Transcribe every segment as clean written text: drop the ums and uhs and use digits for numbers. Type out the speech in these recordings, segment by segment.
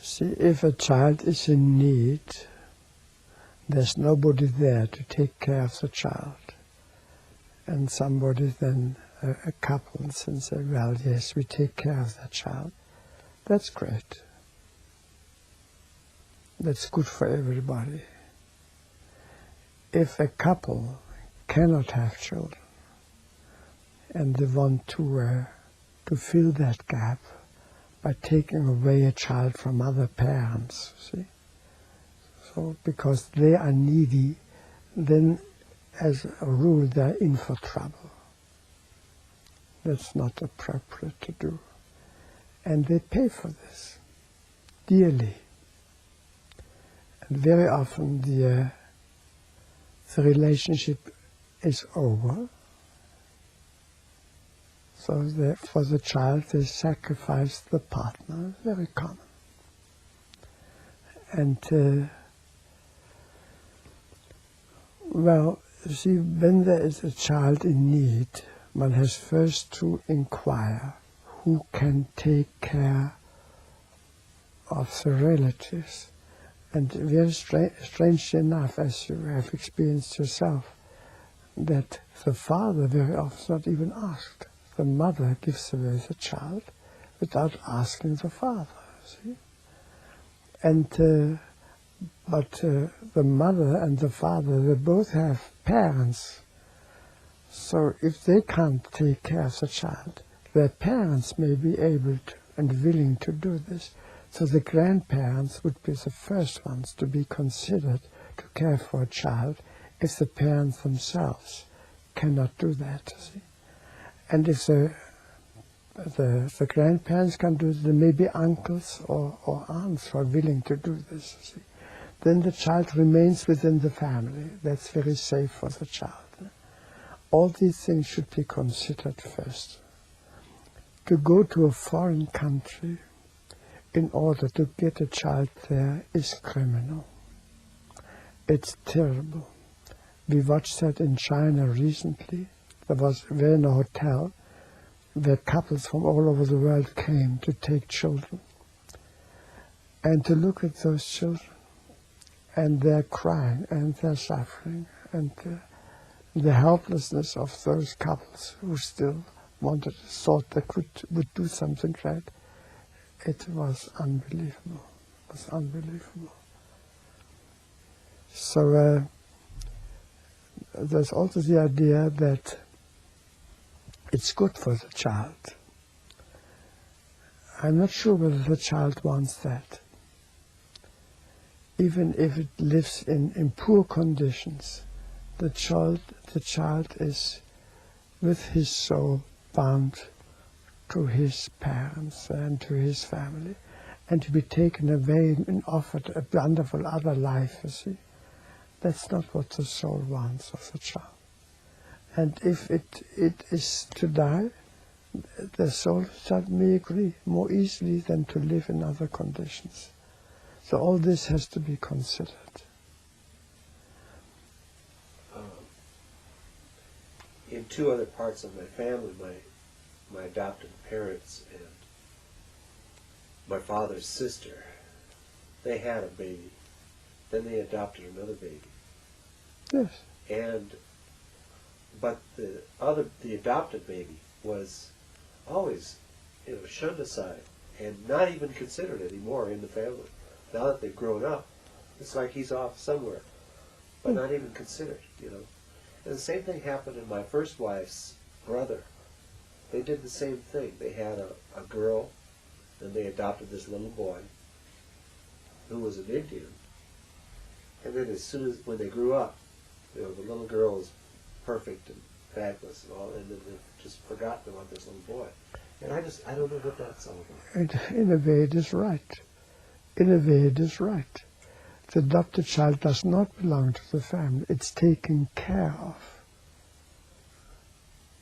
See, if a child is in need, there's nobody there to take care of the child. And somebody then, a couple, and say, well, yes, we take care of that child. That's great. That's good for everybody. If a couple cannot have children, and they want to fill that gap by taking away a child from other parents, see? So, because they are needy, then as a rule they're in for trouble. That's not appropriate to do. And they pay for this dearly. And very often the relationship is over. So for the child they sacrifice the partner, very common. And well, you see, when there is a child in need, one has first to inquire who can take care of the relatives. And very strangely enough, as you have experienced yourself, that the father very often is not even asked. The mother gives away the child without asking the father, see? And but the mother and the father, they both have parents. So if they can't take care of the child, their parents may be able to and willing to do this. So the grandparents would be the first ones to be considered to care for a child if the parents themselves cannot do that, see? And if the grandparents can do it, there may be uncles or aunts who are willing to do this, see? Then the child remains within the family. That's very safe for the child. All these things should be considered first. To go to a foreign country in order to get a child there is criminal. It's terrible. We watched that in China recently. We're in a hotel where couples from all over the world came to take children. And to look at those children, and they're crying, and they're suffering, and the helplessness of those couples who still thought they would do something right, it was unbelievable. It was unbelievable. So there's also the idea that it's good for the child. I'm not sure whether the child wants that. Even if it lives in poor conditions, the child is with his soul bound to his parents and to his family, and to be taken away and offered a wonderful other life, you see. That's not what the soul wants of the child. And if it is to die, the soul may agree more easily than to live in other conditions. So all this has to be considered. In two other parts of my family, my adopted parents and my father's sister, they had a baby. Then they adopted another baby. Yes. But the adopted baby was always, shunned aside and not even considered anymore in the family. Now that they've grown up, it's like he's off somewhere, but not even considered, And the same thing happened in my first wife's brother. They did the same thing. They had a girl, and they adopted this little boy who was an Indian. And then as soon as, when they grew up, the little girl was perfect and fabulous and all, and then they've just forgotten about this little boy. And I don't know what that's all about. In a way, it is right. In a way, it is right. The adopted child does not belong to the family. It's taken care of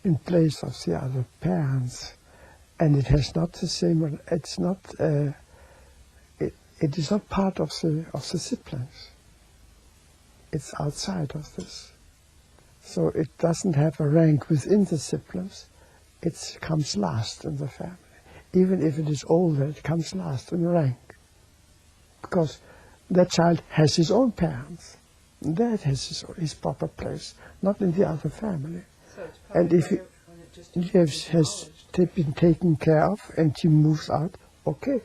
in place of the other parents. And it has not the same, it's not, it is not part of the siblings. It's outside of this. So it doesn't have a rank within the siblings. It comes last in the family. Even if it is older, it comes last in rank. because that child has his own parents. That has his proper place, not in the other family. So it's And probably if he better when it just has acknowledged. been taken care of and he moves out, okay.